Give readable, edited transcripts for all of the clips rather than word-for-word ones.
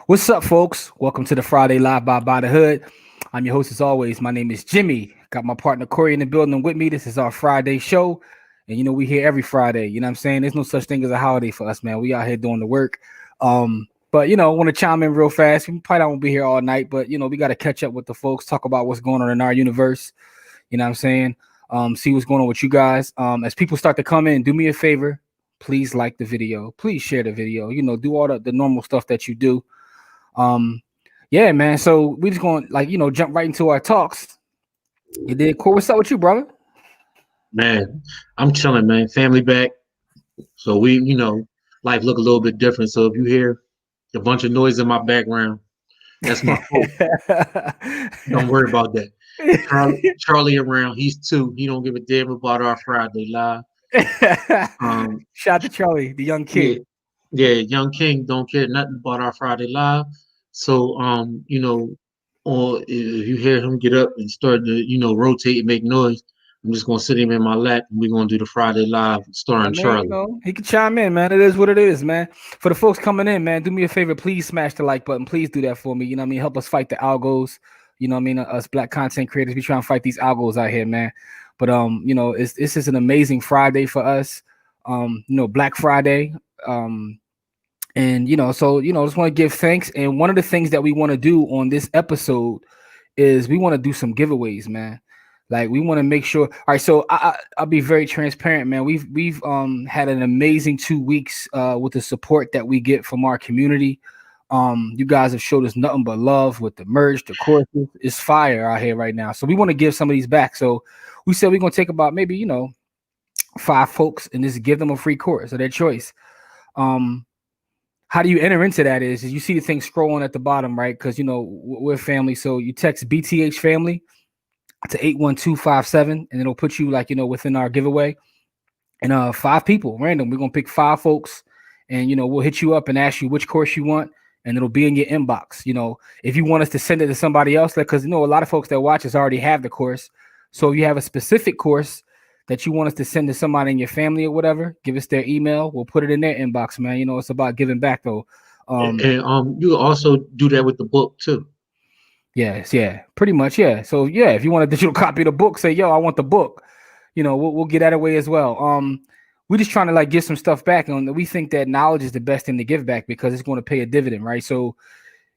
What's up, folks? Welcome to the Friday Live by the Hood. I'm your host as always. My name is Jimmy. Got my partner Corey in the building with me. This is our Friday show. And we here every Friday. You know what I'm saying? There's no such thing as a holiday for us, man. We out here doing the work. But want to chime in real fast. We probably won't be here all night, but we got to catch up with the folks, talk about what's going on in our universe. You know what I'm saying? See what's going on with you guys. As people start to come in, do me a favor. Please like the video. Please share the video. Do all the normal stuff that you do. Yeah, man. So we just going to jump right into our talks. You did cool. What's up with you, brother? Man, I'm chilling, man. Family back. So life look a little bit different. So if you hear a bunch of noise in my background, that's my fault. Don't worry about that. Charlie around, he's 2. He don't give a damn about our Friday live. Shout out to Charlie, the young Yeah, kid. yeah, young king don't care nothing about our Friday live. So or if you hear him get up and start to, rotate and make noise, I'm just gonna sit him in my lap and we're gonna do the Friday live I starring mean, Charlie. he can chime in, man. It is what it is, man. For the folks coming in, man, do me a favor. Please smash the like button. Please do that for me. You know what I mean? Help us fight the algos. You know what I mean? Us black content creators, we trying to fight these algos out here, man. But this is an amazing Friday for us. Black Friday. Just want to give thanks. And one of the things that we want to do on this episode is we want to do some giveaways, man. Like we want to make sure. All right, so I'll be very transparent, man. We've had an amazing 2 weeks with the support that we get from our community. You guys have showed us nothing but love with the merch, the courses. It's fire out here right now. So we want to give some of these back. So we said we're gonna take about maybe 5 folks and just give them a free course of their choice. How do you enter into that is you see the thing scrolling at the bottom, right? Because we're family. So you text BTH family to 81257 and it'll put you within our giveaway. And 5 people random. We're gonna pick 5 folks and we'll hit you up and ask you which course you want, and it'll be in your inbox. If you want us to send it to somebody else, because a lot of folks that watch us already have the course. So if you have a specific course that you want us to send to somebody in your family or whatever, give us their email. We'll put it in their inbox, man. It's about giving back though. And you also do that with the book too. Yes, yeah, pretty much, yeah. So yeah, if you want a digital copy of the book, say, yo, I want the book. We'll get that away as well. We're just trying to get some stuff back, and we think that knowledge is the best thing to give back because it's going to pay a dividend, right? So,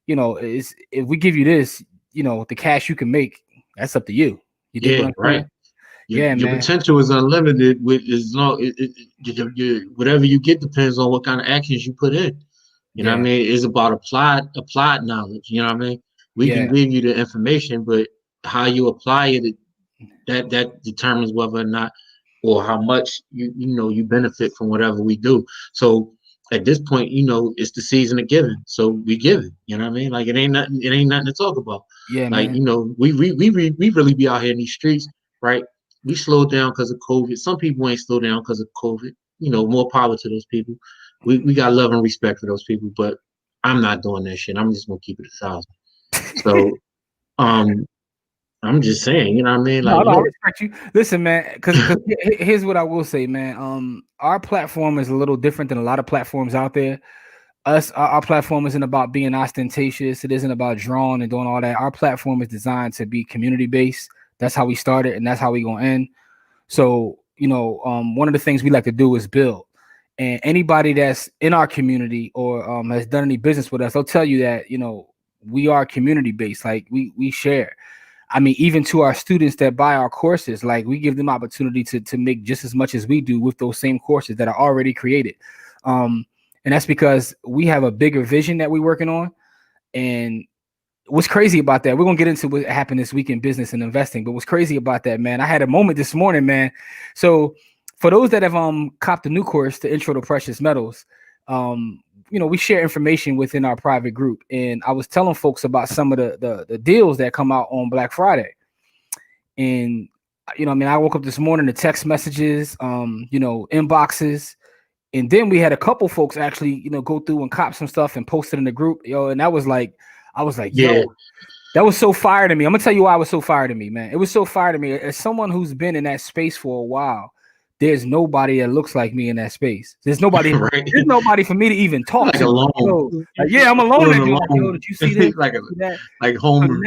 if we give you this, the cash you can make, that's up to you. You dig what I'm saying? Your Man. potential is unlimited with as long whatever you get depends on what kind of actions you put in. You know what I mean? It's about applied knowledge. You know what I mean? We can give you the information, but how you apply it, that determines whether or not or how much you benefit from whatever we do. So at this point, it's the season of giving. So we give it. You know what I mean? Like it ain't nothing to talk about. Yeah, like, man. we really be out here in these streets, right? We slowed down because of COVID. Some people ain't slowed down because of COVID. More power to those people. We got love and respect for those people, but I'm not doing that shit. I'm just gonna keep it 1,000. So I'm just saying, you know what I mean? Like, No, I respect you. Listen, man, because here's what I will say, man. Our platform is a little different than a lot of platforms out there. Our platform isn't about being ostentatious. It isn't about drawing and doing all that. Our platform is designed to be community based. That's how we started, and that's how we gonna end. So, one of the things we like to do is build. And anybody that's in our community or has done any business with us, they'll tell you that we are community based. Like we share. I mean, even to our students that buy our courses, like we give them opportunity to make just as much as we do with those same courses that are already created. And that's because we have a bigger vision that we're working on. And what's crazy about that, we're going to get into what happened this week in business and investing. But what's crazy about that, man, I had a moment this morning, man. So for those that have copped the new course, the Intro to Precious Metals, we share information within our private group. And I was telling folks about some of the deals that come out on Black Friday. And, I woke up this morning to text messages, inboxes. And then we had a couple folks actually, go through and cop some stuff and post it in the group. And that was like, I was like, yo, that was so fire to me. I'm going to tell you why it was so fire to me, man. It was so fire to me. As someone who's been in that space for a while, there's nobody that looks like me in that space. There's nobody. Right. There's nobody for me to even talk like to. alone. Yeah, I'm alone. Alone. Yo, did you see this? like Home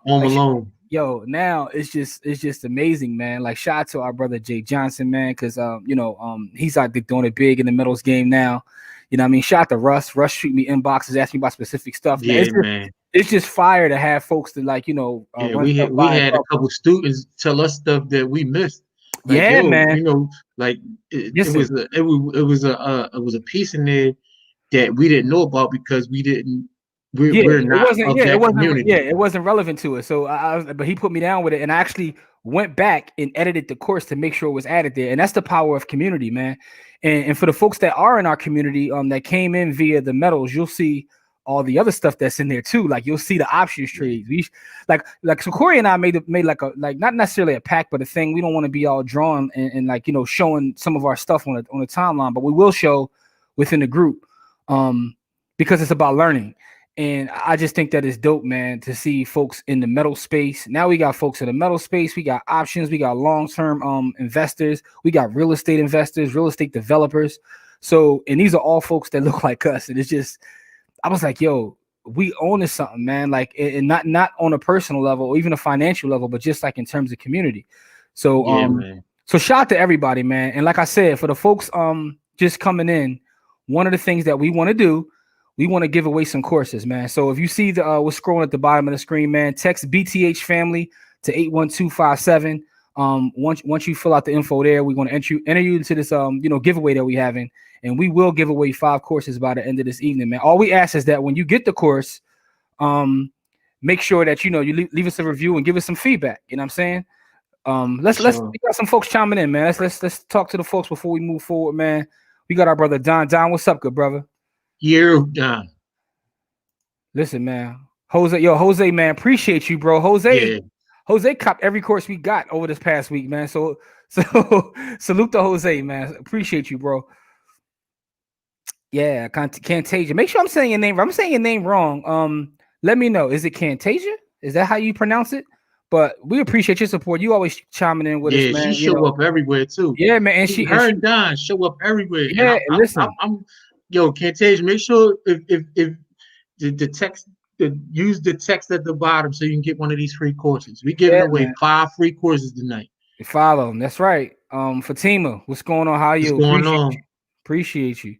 Alone. Yo, now it's just amazing, man. Like, shout out to our brother Jay Johnson, man, because he's out there doing it big in the metals game now. You know what I mean? Shout out to Russ. Russ shoot me inboxes, asking me about specific stuff. Yeah, man. It's just fire to have folks that we had a couple students tell us stuff that we missed. Like, yeah, man. It was a piece in there that we didn't know about because we're not of that community. Yeah, it wasn't relevant to us. So but he put me down with it, and I actually went back and edited the course to make sure it was added there. And that's the power of community, man. And for the folks that are in our community, that came in via the metals, you'll see all the other stuff that's in there too. Like, you'll see the options trades. We so Corey and I made not necessarily a pack, but a thing. We don't want to be all drawn and showing some of our stuff on the timeline, but we will show within the group because it's about learning. And I just think that it's dope, man, to see folks in the metal space. Now we got folks in the metal space. We got options. We got long-term investors. We got real estate investors, real estate developers. So, and these are all folks that look like us. And it's just, I was like, yo, we own this something, man. Like, and not on a personal level or even a financial level, but just like in terms of community. So, so shout out to everybody, man. And like I said, for the folks just coming in, one of the things that we want to do, we want to give away some courses, man. So if you see what's scrolling at the bottom of the screen, man, text BTH family to 81257. Once you fill out the info there, we're going to enter you into this giveaway that we having, and we will give away 5 courses by the end of this evening, man. All we ask is that when you get the course, make sure that you leave us a review and give us some feedback. You know what I'm saying? We got some folks chiming in, man. Let's talk to the folks before we move forward, man. We got our brother Don. Don, what's up, good brother? You're done. Listen, man. Jose, man, appreciate you, bro. Jose copped every course we got over this past week, man. So salute to Jose, man. Appreciate you, bro. Yeah, Cantasia. Make sure I'm saying your name right. I'm saying your name wrong. Let me know. Is it Cantasia? Is that how you pronounce it? But we appreciate your support. You always chiming in with us, man. She show up everywhere too. Yeah, man. And Don show up everywhere. Yeah, listen. Cantasia, make sure if the text, use the text at the bottom so you can get one of these free courses. We're giving away 5 free courses tonight. Follow them. That's right. Fatima, what's going on? How are you? What's going on? Appreciate you.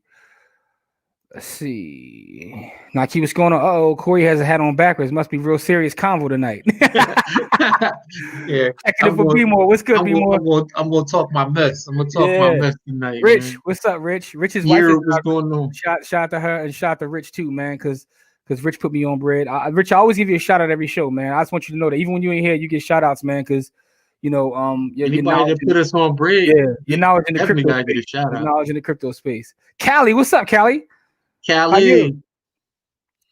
Let's see. Naki, what's going on? Corey has a hat on backwards. Must be real serious convo tonight. Yeah. Checking it for B-More. What's good, B-More? I'm gonna talk my mess. I'm gonna talk my mess tonight. Rich, man. What's up, Rich? Rich's wife. What's going on? Shout out to her and shout out to Rich too, man, because Rich put me on bread. Rich, I always give you a shout out every show, man. I just want you to know that even when you ain't here, you get shout outs, man, because anybody that put us on bread, your knowledge in the crypto space. Get a shout out. Knowledge in the crypto space. Callie, what's up, Callie?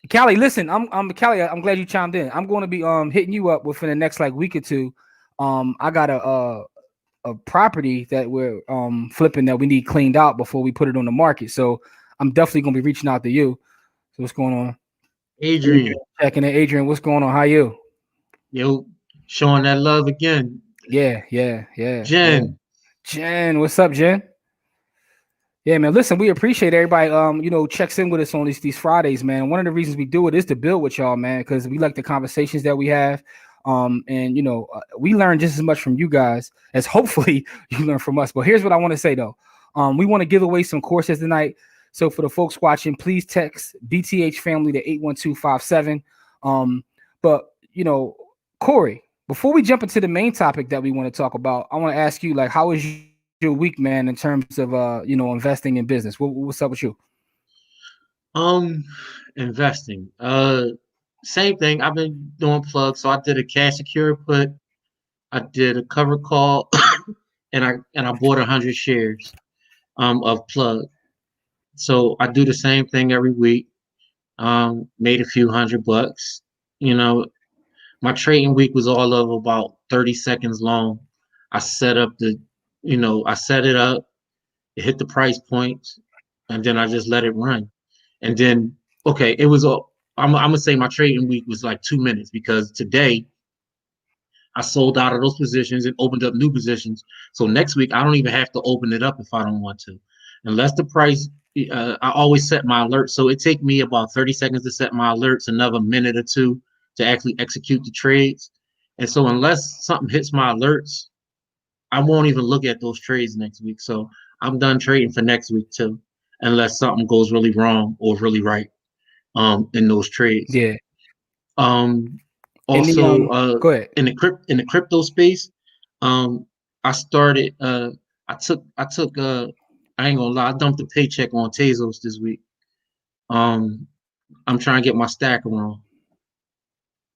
Callie, listen, I'm Callie. I'm glad you chimed in. I'm going to be hitting you up within the next week or two. I got a property that we're flipping that we need cleaned out before we put it on the market. So I'm definitely gonna be reaching out to you. So what's going on? Adrian. Checking in. Adrian, what's going on? How you? Yo, showing that love again. Yeah. Jen, what's up, Jen? Yeah, man. Listen, we appreciate everybody. Checks in with us on these Fridays, man. One of the reasons we do it is to build with y'all, man, because we like the conversations that we have. We learn just as much from you guys as hopefully you learn from us. But here's what I want to say though. We want to give away some courses tonight. So for the folks watching, please text BTH family to 81257. But Corey, before we jump into the main topic that we want to talk about, I want to ask you, how is your week, man, in terms of investing in business? What's up with you? Investing. Same thing. I've been doing plugs. So I did a cash secure put. I did a cover call, and I bought 100 shares of plug. So I do the same thing every week. Made a few $100. My trading week was all of about 30 seconds long. I set up I set it up, it hit the price points, and then I just let it run. And then, it was I'm gonna say my trading week was 2 minutes because today I sold out of those positions and opened up new positions. So next week, I don't even have to open it up if I don't want to. Unless the price, I always set my alerts. So it takes me about 30 seconds to set my alerts, another minute or two to actually execute the trades. And so unless something hits my alerts, I won't even look at those trades next week. So I'm done trading for next week too, unless something goes really wrong or really right in those trades. Yeah. Also, go ahead. in the crypto space, I started. I took. I ain't gonna lie. I dumped a paycheck on Tezos this week. I'm trying to get my stack around.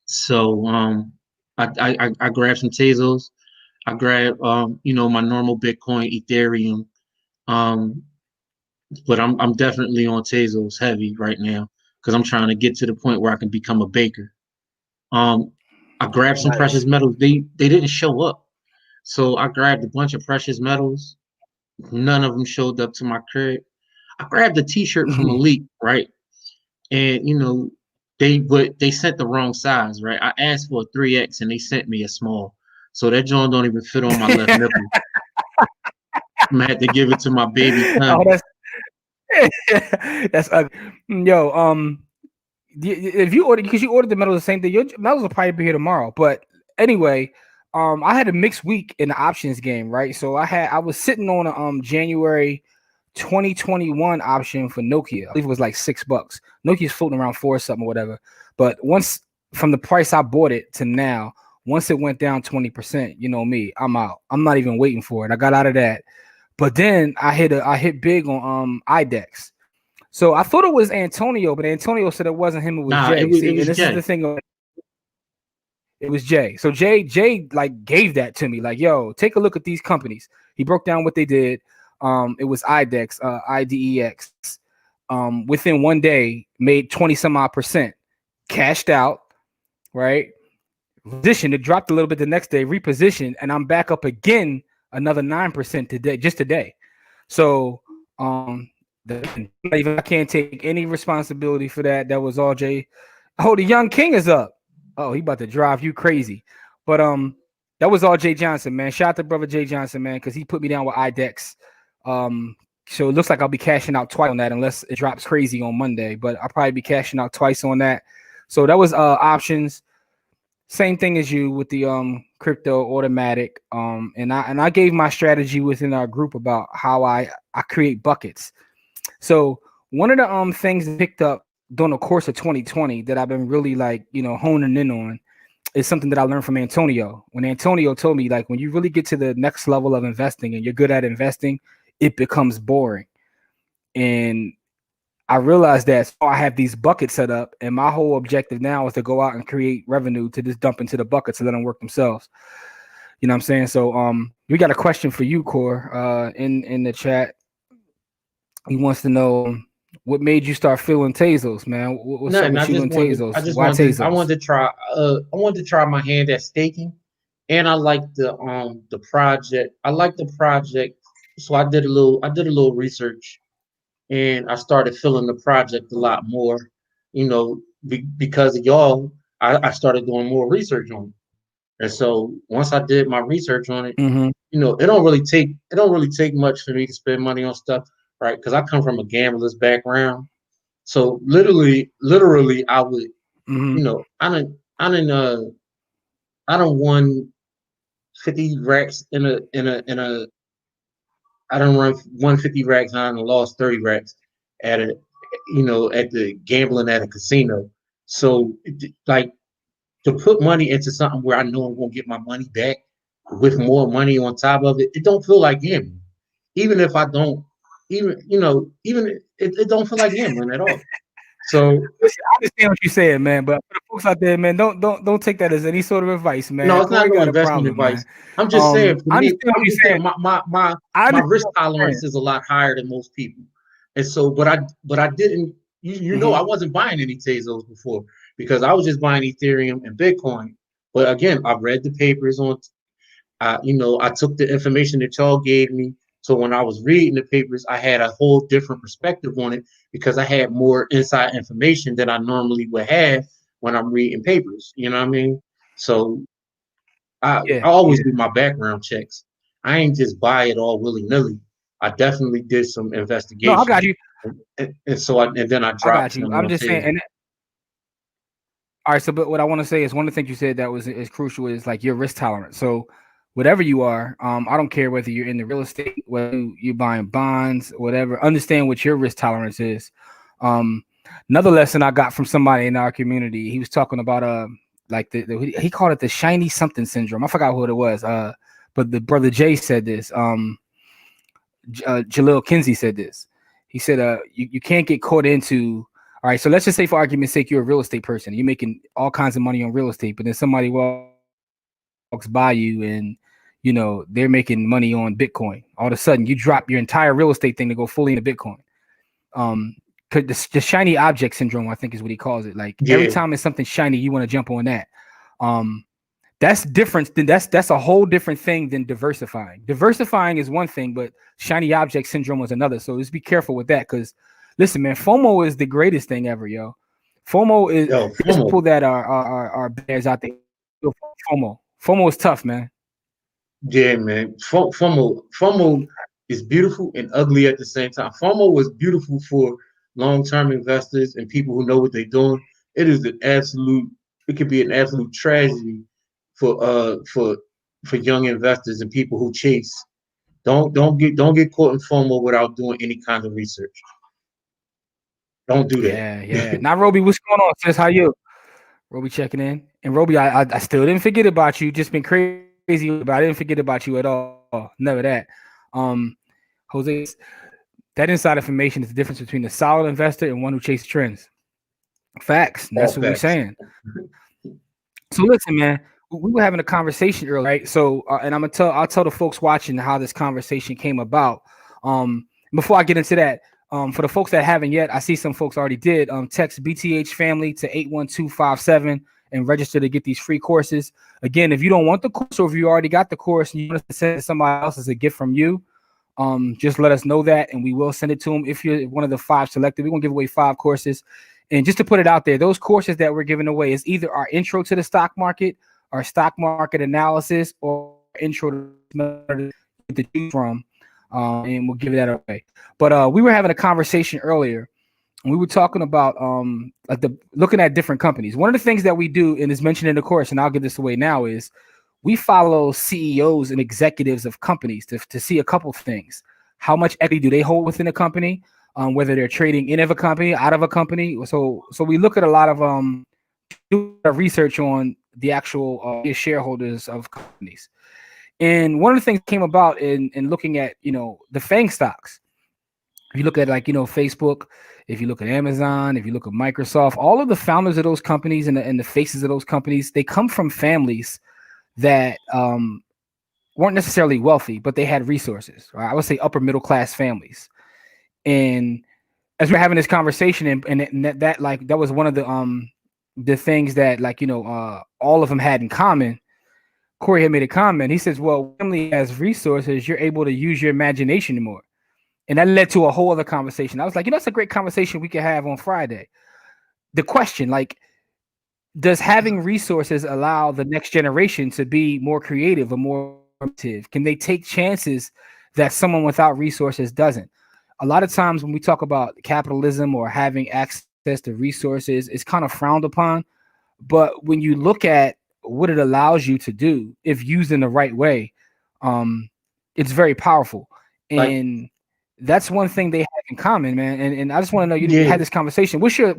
So I grabbed some Tezos. I grabbed my normal Bitcoin, Ethereum. But I'm definitely on Tezos heavy right now because I'm trying to get to the point where I can become a baker. I grabbed some precious metals. They didn't show up, so I grabbed a bunch of precious metals. None of them showed up to my crib. I grabbed a T-shirt from Elite, right? And they sent the wrong size, right? I asked for a 3X and they sent me a small, so that joint don't even fit on my left nipple. I'm gonna have to give it to my baby son. Oh, that's ugly. Yo, if you ordered, because you ordered the metals the same day, your metals will probably be here tomorrow. But anyway, I had a mixed week in the options game, right? So I was sitting on a January 2021 option for Nokia. I believe it was like $6. Nokia's floating around 4 or something or whatever. But once from the price I bought it to now, once it went down 20%, you know me, I'm out. I'm not even waiting for it. I got out of that. But then I hit big on IDEX. So I thought it was Antonio, but Antonio said it wasn't him. It was Jay. It was this Jay. Is the thing. It was Jay. So Jay like gave that to me. Like, yo, take a look at these companies. He broke down what they did. It was IDEX, IDEX. Within one day, made 20 some odd %, cashed out, right? Position, it dropped a little bit the next day, repositioned, and I'm back up again another 9% today, just today. So I can't take any responsibility for that. That was all Jay. Oh, the young king is up. Oh, he about to drive you crazy. But that was all Jay Johnson, man. Shout out to brother Jay Johnson, man, because he put me down with IDEX. So it looks like I'll be cashing out twice on that unless it drops crazy on Monday. But I'll probably be cashing out twice on that. So that was options. Same thing as you with the crypto automatic. And I gave my strategy within our group about how I create buckets. So one of the things that picked up during the course of 2020 that I've been really honing in on is something that I learned from Antonio. When Antonio told me, like, when you really get to the next level of investing and you're good at investing, it becomes boring. And I realized that, so I have these buckets set up, and my whole objective now is to go out and create revenue to just dump into the buckets and let them work themselves. You know what I'm saying? So we got a question for you, Core, in the chat. He wants to know what made you start feeling Tezos, man. What's up with you and Tezos? I wanted to try my hand at staking, and I like the project. I like the project, so I did a little research, and I started feeling the project a lot more. Because of y'all, I started doing more research on it. And so once I did my research on it, it don't really take much for me to spend money on stuff, right? Because I come from a gambler's background. So literally I would, I don't won 50 racks I don't run 150 racks on and lost 30 racks at the gambling at a casino. So like, to put money into something where I know I'm gonna get my money back with more money on top of it, it don't feel like gambling. Even if I don't, it don't feel like gambling at all. So listen, I understand what you're saying, man. But for the folks out there, man, don't take that as any sort of advice, man. No, it's not no investment advice. Man. I'm just saying. For me, I'm just saying my risk tolerance is a lot higher than most people, and so but I didn't. I wasn't buying any Tezos before because I was just buying Ethereum and Bitcoin. But again, I read the papers on. I took the information that y'all gave me. So when I was reading the papers, I had a whole different perspective on it because I had more inside information than I normally would have when I'm reading papers. You know what I mean? So I always do my background checks. I ain't just buy it all willy nilly. I definitely did some No, I got investigation, you. and then I I dropped got you. some I'm on just saying, sale. and all right. So, but what I want to say is one of the things you said that was is crucial is like your risk tolerance. So, whatever you are, I don't care whether you're in the real estate, whether you're buying bonds, whatever. Understand what your risk tolerance is. Um, Another lesson I got from somebody in our community, he was talking about like he called it the shiny something syndrome. I forgot what it was. But the brother Jay said this. Jalil Kinsey said this. He said, you can't get caught into. All right, so let's just say, for argument's sake, you're a real estate person. You're making all kinds of money on real estate, but then somebody walks by you and they're making money on Bitcoin. All of a sudden, you drop your entire real estate thing to go fully into Bitcoin. The shiny object syndrome, I think, is what he calls it. Like every time it's something shiny, you want to jump on that. That's different. That's a whole different thing than diversifying. Diversifying is one thing, but shiny object syndrome was another. So just be careful with that. Because listen, man, FOMO is the greatest thing ever, yo. FOMO is people that are bears out there. FOMO is tough, man. Yeah, man. FOMO is beautiful and ugly at the same time. FOMO was beautiful for long-term investors and people who know what they're doing. It could be an absolute tragedy for young investors and people who chase. Don't get caught in FOMO without doing any kind of research. Don't do that. Yeah. Now, Roby, what's going on? Sis, how you? Roby checking in. And Roby, I still didn't forget about you. Just been crazy, but I didn't forget about you at all. Never that. Jose, that inside information is the difference between a solid investor and one who chases trends. Facts. That's what we're saying. So listen, man, we were having a conversation earlier, right? So, and I'll tell the folks watching how this conversation came about. Before I get into that, for the folks that haven't yet, I see some folks already did. Text BTH family to 81257 and register to get these free courses. Again, if you don't want the course, or if you already got the course and you want to send it to somebody else as a gift from you, just let us know that, and we will send it to them. If you're one of the 5 selected, we're gonna give away 5 courses. And just to put it out there, those courses that we're giving away is either our intro to the stock market, our stock market analysis, or intro to choose from. And we'll give that away. But we were having a conversation earlier, and we were talking about looking at different companies. One of the things that we do, and is mentioned in the course, and I'll give this away now, is we follow CEOs and executives of companies to see a couple things. How much equity do they hold within a company? Whether they're trading in of a company, out of a company. So we look at a lot of research on the actual shareholders of companies. And one of the things that came about in looking at the FANG stocks. If you look at Facebook, if you look at Amazon, if you look at Microsoft, all of the founders of those companies and the faces of those companies, they come from families that weren't necessarily wealthy, but they had resources. Right? I would say upper middle class families. And as we're having this conversation, and that was one of the things that all of them had in common. Corey had made a comment. He says, "Well, family has resources. You're able to use your imagination more," and that led to a whole other conversation. I was like, that's a great conversation we could have on Friday. The question, does having resources allow the next generation to be more creative or more innovative? Can they take chances that someone without resources doesn't? A lot of times when we talk about capitalism or having access to resources, it's kind of frowned upon. But when you look at what it allows you to do, if used in the right way, it's very powerful. And that's one thing they have in common, man. And I just want to know, you had this conversation. What's your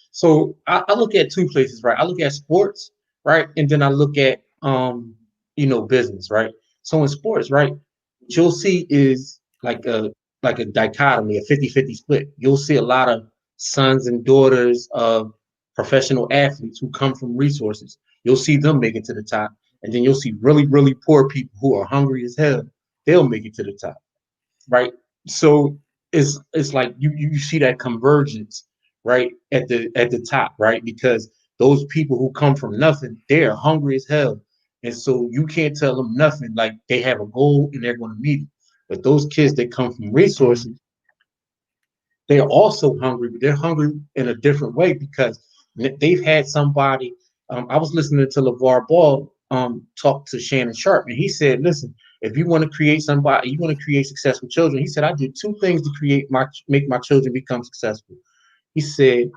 So I look at 2 places, right? I look at sports, right? And then I look at business, right? So in sports, right, what you'll see is like a dichotomy, a 50-50 split. You'll see a lot of sons and daughters of professional athletes who come from resources. You'll see them make it to the top. And then you'll see really, really poor people who are hungry as hell. They'll make it to the top. Right. So it's like you see that convergence right at the top, right? Because those people who come from nothing, they're hungry as hell. And so you can't tell them nothing. Like they have a goal and they're going to meet it. But those kids that come from resources, they're also hungry, but they're hungry in a different way because they've had somebody I was listening to LeVar Ball talk to Shannon Sharp, and he said, "Listen, if you want to create somebody, you want to create successful children." He said, "I did two things to make my children become successful." He said,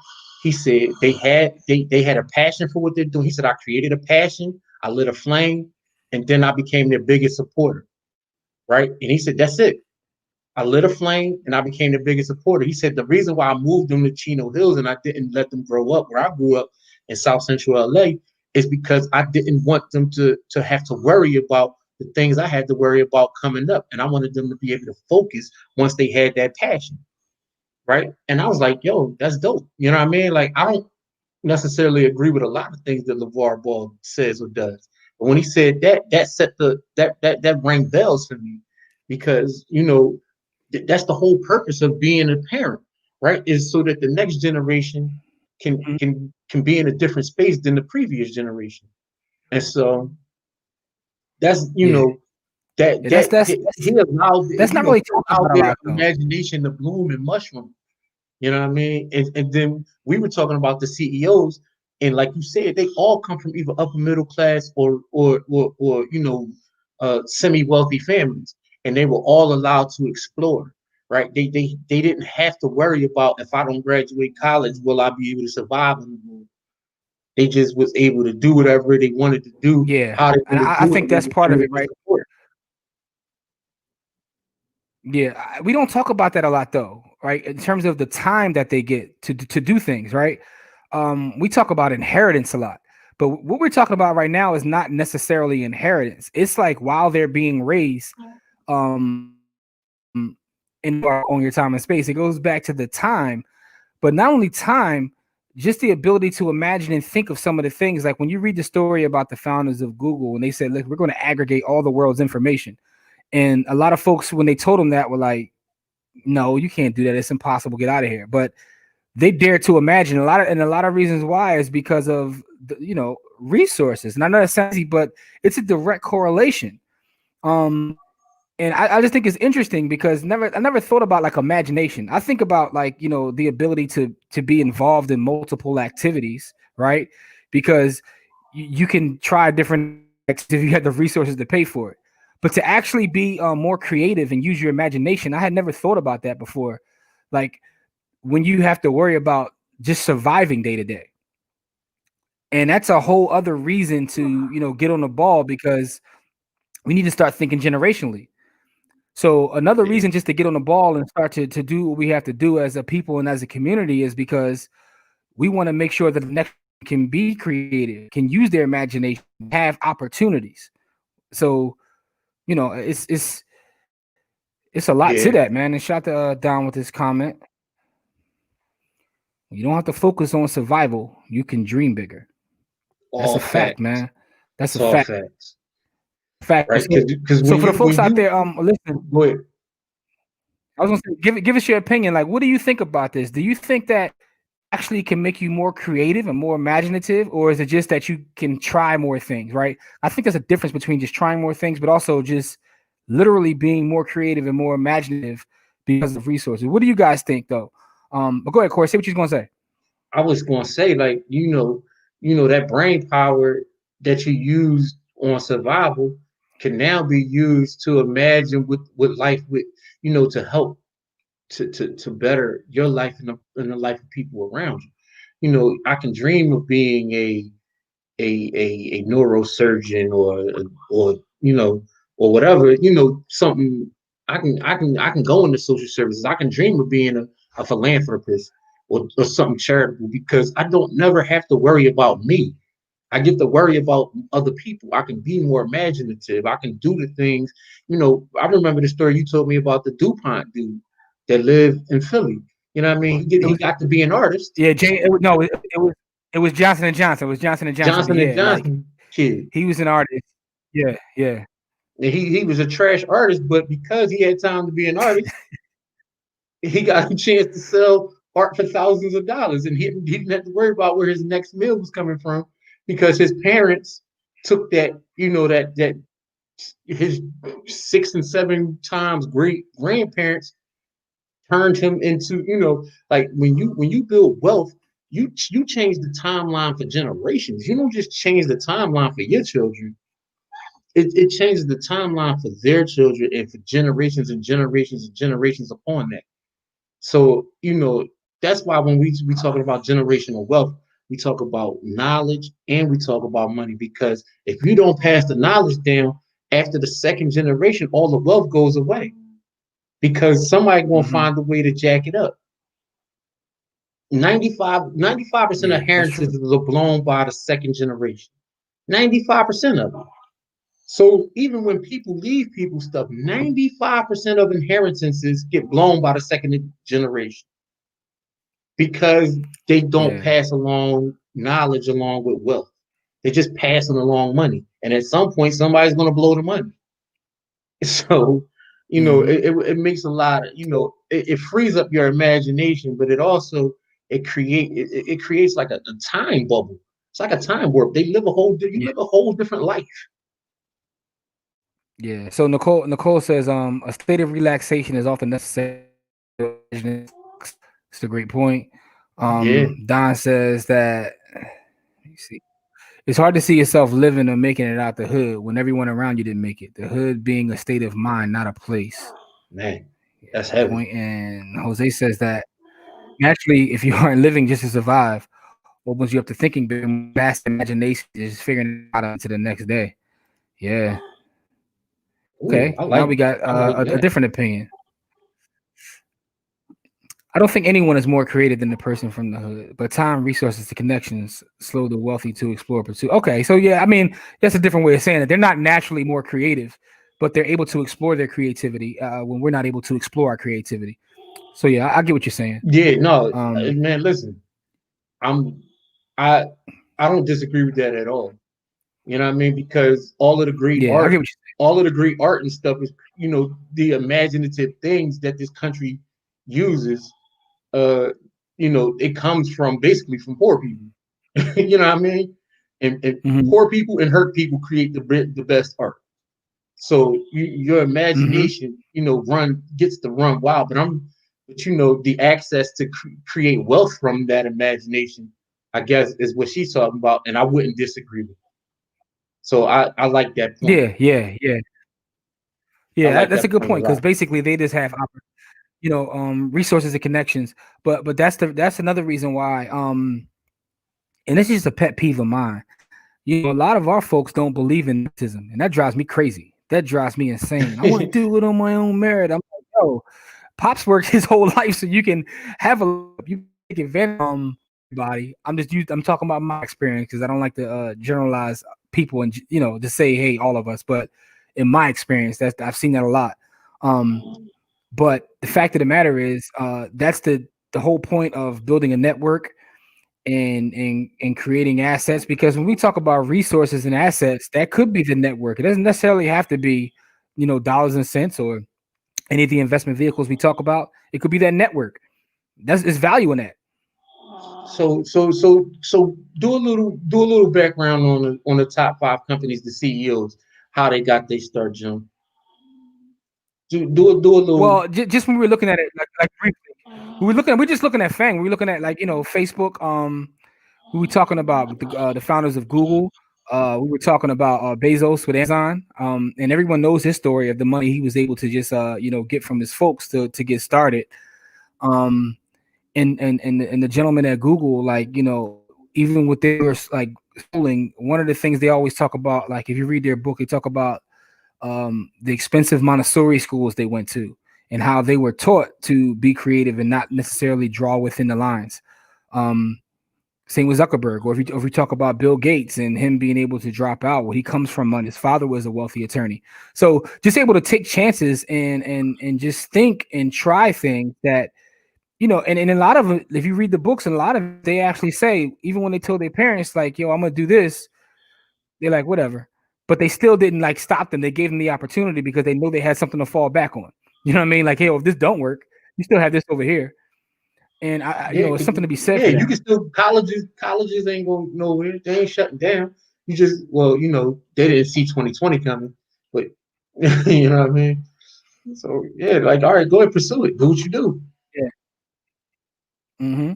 they had a passion for what they're doing. He said, "I created a passion, I lit a flame, and then I became their biggest supporter." Right, and he said, "That's it. I lit a flame and I became the biggest supporter." He said the reason why I moved them to Chino Hills and I didn't let them grow up where I grew up in South Central LA is because I didn't want them to have to worry about the things I had to worry about coming up. And I wanted them to be able to focus once they had that passion. Right. And I was like, yo, that's dope. You know what I mean? Like, I don't necessarily agree with a lot of things that LeVar Ball says or does. But when he said that, that set that rang bells for me because, that's the whole purpose of being a parent, right? Is so that the next generation can be in a different space than the previous generation. And so that's Yeah. That's he allowed that's not really talked about a their lot though. imagination to bloom and mushroom. You know what I mean? And then we were talking about the CEOs, and like you said, they all come from either upper middle class or semi wealthy families, and they were all allowed to explore. Right? They didn't have to worry about if I don't graduate college, will I be able to survive in the world? They just was able to do whatever they wanted to do, Yeah, how they and wanted to I do it, think and they that's were part of it, generate right? support. Yeah, we don't talk about that a lot though, right? In terms of the time that they get to do things, right? We talk about inheritance a lot, but what we're talking about right now is not necessarily inheritance. It's like while they're being raised, um, on your time and space, it goes back to the time, but not only time, just the ability to imagine and think of some of the things. Like when you read the story about the founders of Google, and they said, "Look, we're going to aggregate all the world's information," and a lot of folks, when they told them that, were like, no, you can't do that. It's impossible. Get out of here. But they dare to imagine a lot of reasons why is because of resources. And I know that's easy, but it's a direct correlation. And I just think it's interesting because I never thought about like imagination. I think about like the ability to be involved in multiple activities, right? Because you can try different if you have the resources to pay for it. But to actually be more creative and use your imagination, I had never thought about that before. Like when you have to worry about just surviving day to day, and that's a whole other reason to get on the ball because we need to start thinking generationally. So another Yeah. reason just to get on the ball and start to do what we have to do as a people and as a community is because we want to make sure that the next can be creative, can use their imagination, have opportunities. So it's a lot to Yeah. that, man. And shot down with this comment. You don't have to focus on survival. You can dream bigger. That's All a fact, facts. man. That's It's a all fact. facts. Fact. Right? Because So when for the you folks when out you there, listen. go ahead. I was gonna say, give us your opinion. Like, what do you think about this? Do you think that actually can make you more creative and more imaginative, or is it just that you can try more things? Right. I think there's a difference between just trying more things, but also just literally being more creative and more imaginative because of resources. What do you guys think, though? But go ahead, Corey. Say what you're gonna say. I was gonna say, like, that brain power that you use on survival can now be used to imagine with life with, to help to better your life and the life of people around you. I can dream of being a neurosurgeon or or whatever, something. I can go into social services. I can dream of being a philanthropist or something charitable because I don't never have to worry about me. I get to worry about other people. I can be more imaginative. I can do the things. I remember the story you told me about the DuPont dude that lived in Philly. You know what I mean? It He was got to be an artist. yeah, no, it was Johnson and Johnson. It was Johnson and Johnson, but Johnson and yeah, like Johnson kid. he was an artist. Yeah, yeah. And he was a trash artist, but because he had time to be an artist, he got a chance to sell art for thousands of dollars, and he didn't have to worry about where his next meal was coming from because his parents took that, that his 6 and 7 times great grandparents turned him into, like when you build wealth, you change the timeline for generations. You don't just change the timeline for your children. It changes the timeline for their children and for generations and generations and generations upon that. So, that's why when we talking about generational wealth, we talk about knowledge and we talk about money, because if you don't pass the knowledge down after the second generation, all the wealth goes away because somebody gonna find a way to jack it up. 95% of inheritances are blown by the second generation. 95% of them. So even when people leave people stuff, 95% of inheritances get blown by the second generation because they don't pass along knowledge along with wealth. They're just passing along money. And at some point, somebody's going to blow the money. So, it makes a lot of, it frees up your imagination, but it also, it creates like a time bubble. It's like a time warp. You live a whole different life. Yeah. So Nicole says, a state of relaxation is often necessary. It's a great point. Don says that, let me see, it's hard to see yourself living or making it out the hood when everyone around you didn't make it. The hood being a state of mind, not a place. Man, that's heavy. Point. And Jose says that naturally, if you aren't living just to survive, opens you up to thinking, vast imagination, just figuring out into the next day. Yeah. Okay. Ooh, now we got a different opinion. I don't think anyone is more creative than the person from the hood, but time, resources, and connections slow the wealthy to explore, pursue. Okay, so yeah, I mean, that's a different way of saying it. They're not naturally more creative, but they're able to explore their creativity when we're not able to explore our creativity. So yeah, I get what you're saying. Yeah, no, man, listen, I don't disagree with that at all. You know what I mean? Because all of the great art, all of the great art and stuff is, the imaginative things that this country uses. It comes basically from poor people. You know what I mean? And poor people and hurt people create the best art. So your imagination, gets to run wild. But the access to create wealth from that imagination, I guess, is what she's talking about, and I wouldn't disagree with. So I like that point. Yeah. That's a good point, because basically they just have resources and connections. But that's another reason why. And this is just a pet peeve of mine. A lot of our folks don't believe in nepotism, and that drives me crazy. That drives me insane. I want to do it on my own merit. I'm like, yo, Pops worked his whole life so you can have you take advantage of everybody. I'm talking about my experience, because I don't like to generalize people and to say, hey, all of us. But in my experience, I've seen that a lot. But the fact of the matter is, that's the whole point of building a network and creating assets. Because when we talk about resources and assets, that could be the network. It doesn't necessarily have to be, dollars and cents or any of the investment vehicles we talk about. It could be that network. There's value in that. So do a little background on the top 5 companies, the CEOs, how they got their start, Jim. Do a little. Well, just when we were looking at it, like briefly, we're just looking at FANG. We're looking at Facebook. We were talking about the founders of Google. We were talking about Bezos with Amazon. And everyone knows his story of the money he was able to just get from his folks to get started. And the gentleman at Google, even with their schooling, one of the things they always talk about, if you read their book, they talk about the expensive Montessori schools they went to and how they were taught to be creative and not necessarily draw within the lines. Same with Zuckerberg, or if we talk about Bill Gates and him being able to drop out, where he comes from money. His father was a wealthy attorney. So just able to take chances and just think and try things that, and a lot of it, if you read the books, and a lot of it, they actually say, even when they told their parents, yo, I'm going to do this, they're like, whatever. But they still didn't stop them. They gave them the opportunity because they know they had something to fall back on. You know what I mean? Hey, if this don't work, you still have this over here. And it's something to be said. Yeah, you can still colleges ain't going nowhere. They ain't shutting down. You just they didn't see 2020 coming, but you know what I mean. So yeah, all right, go ahead, pursue it. Do what you do. Yeah.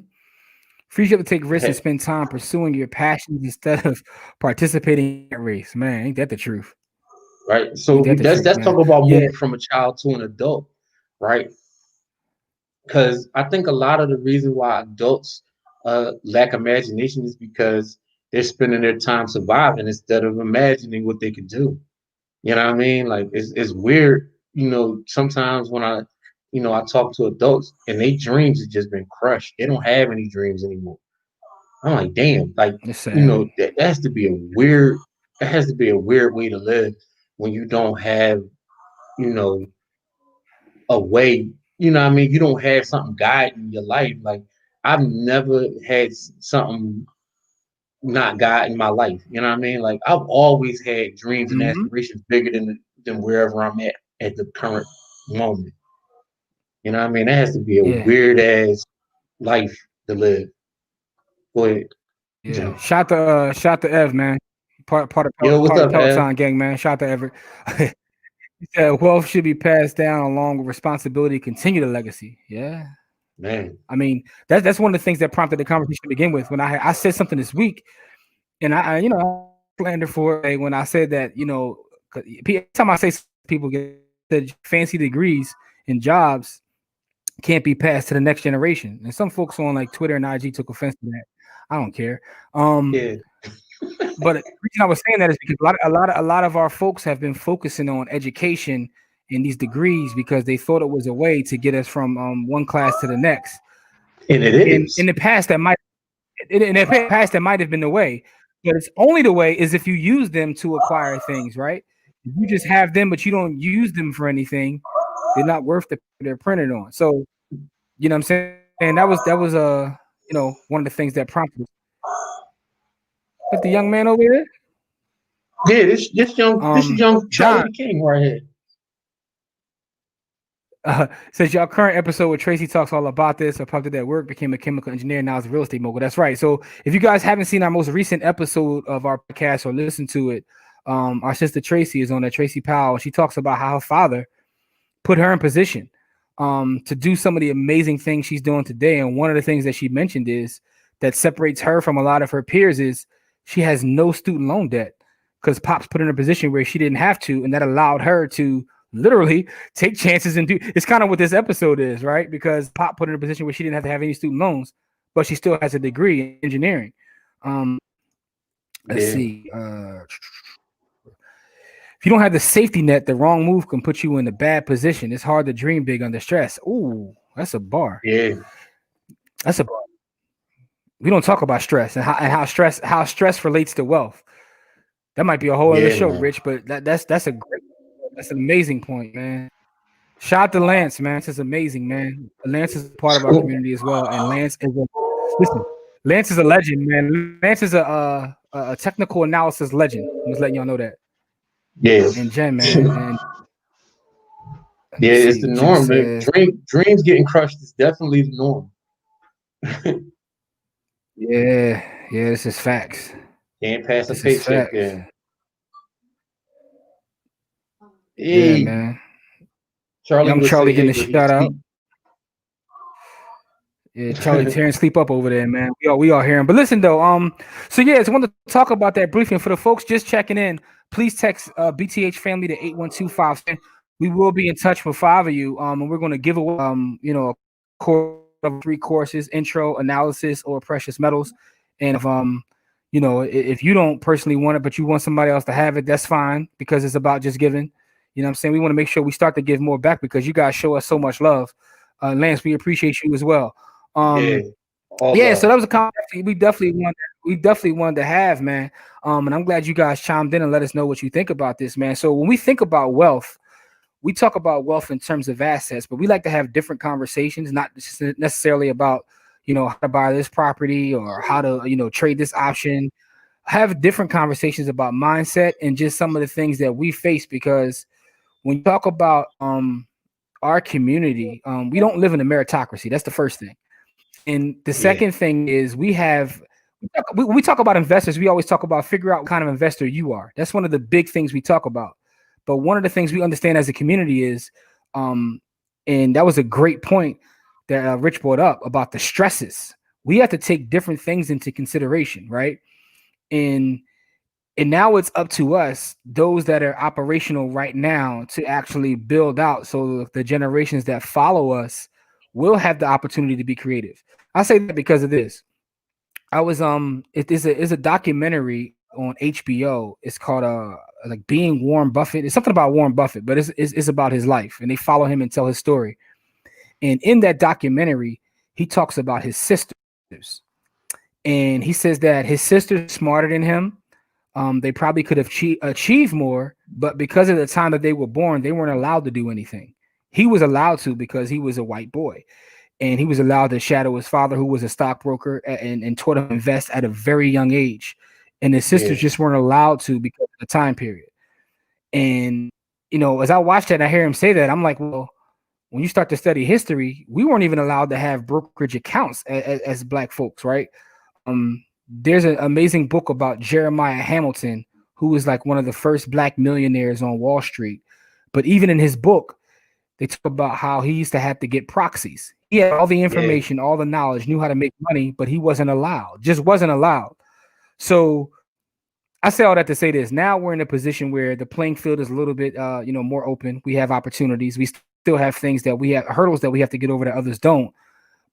Frees you up to take risks and spend time pursuing your passions instead of participating in that race. Man, ain't that the truth? Right. So let's talk about moving from a child to an adult, right? Because I think a lot of the reason why adults lack imagination is because they're spending their time surviving instead of imagining what they could do. You know what I mean? Like it's weird, you know, sometimes when I talk to adults and their dreams have just been crushed. They don't have any dreams anymore. I'm like, damn, like, you know, that has to be a weird way to live when you don't have, you know, a way, you know what I mean? You don't have something guiding your life. Like I've never had something not guiding my life. You know what I mean? Like I've always had dreams and aspirations bigger than wherever I'm at the current moment. You know what I mean? That has to be a weird ass life to live. Go ahead. Yeah. Shout to Ev, man. Part of Peloton gang, man. Shout to Everett. He said wealth should be passed down along with responsibility to continue the legacy. Yeah. Man. I mean, that's one of the things that prompted the conversation to begin with. When I said something this week, and I you know, slander for when I said that, you know, every time I say people get fancy degrees and jobs can't be passed to the next generation. And some folks on like Twitter and IG took offense to that. I don't care. But the reason I was saying that is because a lot of our folks have been focusing on education and these degrees because they thought it was a way to get us from one class to the next. And it is. In the past that might have been the way, but it's only the way is if you use them to acquire things, right? If you just have them, but you don't use them for anything, they're not worth the they're printed on. So, you know what I'm saying? And that was you know, one of the things that prompted. Is the young man over there? Yeah, this young Charlie King right here. Says y'all current episode where Tracy talks all about this. I probably did that work, became a chemical engineer, now is a real estate mogul. That's right. So if you guys haven't seen our most recent episode of our podcast or listened to it, our sister Tracy is on there, Tracy Powell. She talks about how her father put her in position to do some of the amazing things she's doing today. And one of the things that she mentioned is that separates her from a lot of her peers is she has no student loan debt because Pops put her in a position where she didn't have to, and that allowed her to literally take chances and do. It's kind of what this episode is, right? Because Pop put her in a position where she didn't have to have any student loans, but she still has a degree in engineering. Let's see. If you don't have the safety net, the wrong move can put you in a bad position. It's hard to dream big under stress. Ooh, that's a bar. Yeah, that's a bar. We don't talk about stress and how stress relates to wealth. That might be a whole other show, man. Rich, but that's an amazing point, man. Shout out to Lance, man. This is amazing, man. Lance is part of our community as well, and Lance is a legend, man. Lance is a technical analysis legend. I'm just letting y'all know that. Yeah. And Jen, man. And, it's the norm, man. Dreams getting crushed is definitely the norm. Yeah, this is facts. Can't pass a paycheck there. Yeah, man. Charlie getting a shout out. Yeah, Charlie tearing sleep up over there, man. We all hear him. But listen though, so I wanted to talk about that briefly. And for the folks just checking in, please text BTH family to 812-5. We will be in touch with 5 of you. And we're going to give away a course of 3 courses: intro, analysis, or precious metals. And if you don't personally want it, but you want somebody else to have it, that's fine, because it's about just giving. You know what I'm saying? We want to make sure we start to give more back because you guys show us so much love. Lance, we appreciate you as well. So that was a conversation we definitely wanted to have, man. And I'm glad you guys chimed in and let us know what you think about this, man. So when we think about wealth, we talk about wealth in terms of assets, but we like to have different conversations, not necessarily about, how to buy this property or how to, trade this option. Have different conversations about mindset and just some of the things that we face, because when you talk about our community, we don't live in a meritocracy. That's the first thing. And the second thing is we talk about investors. We always talk about figure out what kind of investor you are. That's one of the big things we talk about. But one of the things we understand as a community is, and that was a great point that Rich brought up about the stresses we have to take different things into consideration, right? And now it's up to us, those that are operational right now, to actually build out so the generations that follow us will have the opportunity to be creative. I say that because of this. I was it is a documentary on HBO. It's called like Being Warren Buffett. It's something about Warren Buffett, but it's about his life, and they follow him and tell his story. And in that documentary, he talks about his sisters, and he says that his sisters smarter than him. They probably could have achieved more, but because of the time that they were born, they weren't allowed to do anything. He was allowed to because he was a white boy, and he was allowed to shadow his father, who was a stockbroker, and taught him to invest at a very young age. And his sisters just weren't allowed to because of the time period. And as I watched that, and I hear him say that, I'm like, well, when you start to study history, we weren't even allowed to have brokerage accounts as Black folks, right? There's an amazing book about Jeremiah Hamilton, who was like one of the first Black millionaires on Wall Street. But even in his book, they talk about how he used to have to get proxies. He had all the information, all the knowledge, knew how to make money, but he wasn't allowed, just wasn't allowed. So I say all that to say this. Now we're in a position where the playing field is a little bit, more open. We have opportunities. We still have things that we have, hurdles that we have to get over that others don't.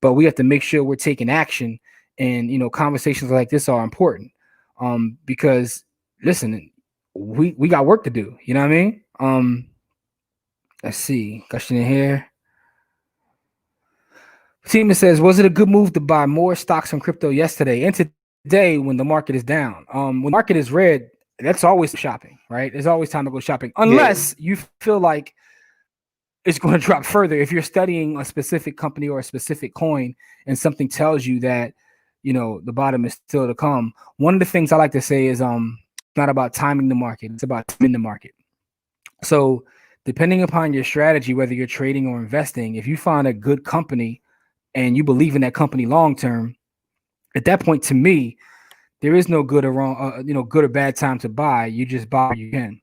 But we have to make sure we're taking action. And, conversations like this are important because, listen, we got work to do. You know what I mean? Let's see. Question in here. Seaman says, was it a good move to buy more stocks from crypto yesterday and today when the market is down? When the market is red, that's always shopping, right? There's always time to go shopping, unless you feel like it's going to drop further. If you're studying a specific company or a specific coin and something tells you that, the bottom is still to come. One of the things I like to say is not about timing the market. It's about timing the market. So depending upon your strategy, whether you're trading or investing, if you find a good company and you believe in that company long term, at that point, to me, there is no good or wrong, good or bad time to buy. You just buy what you can.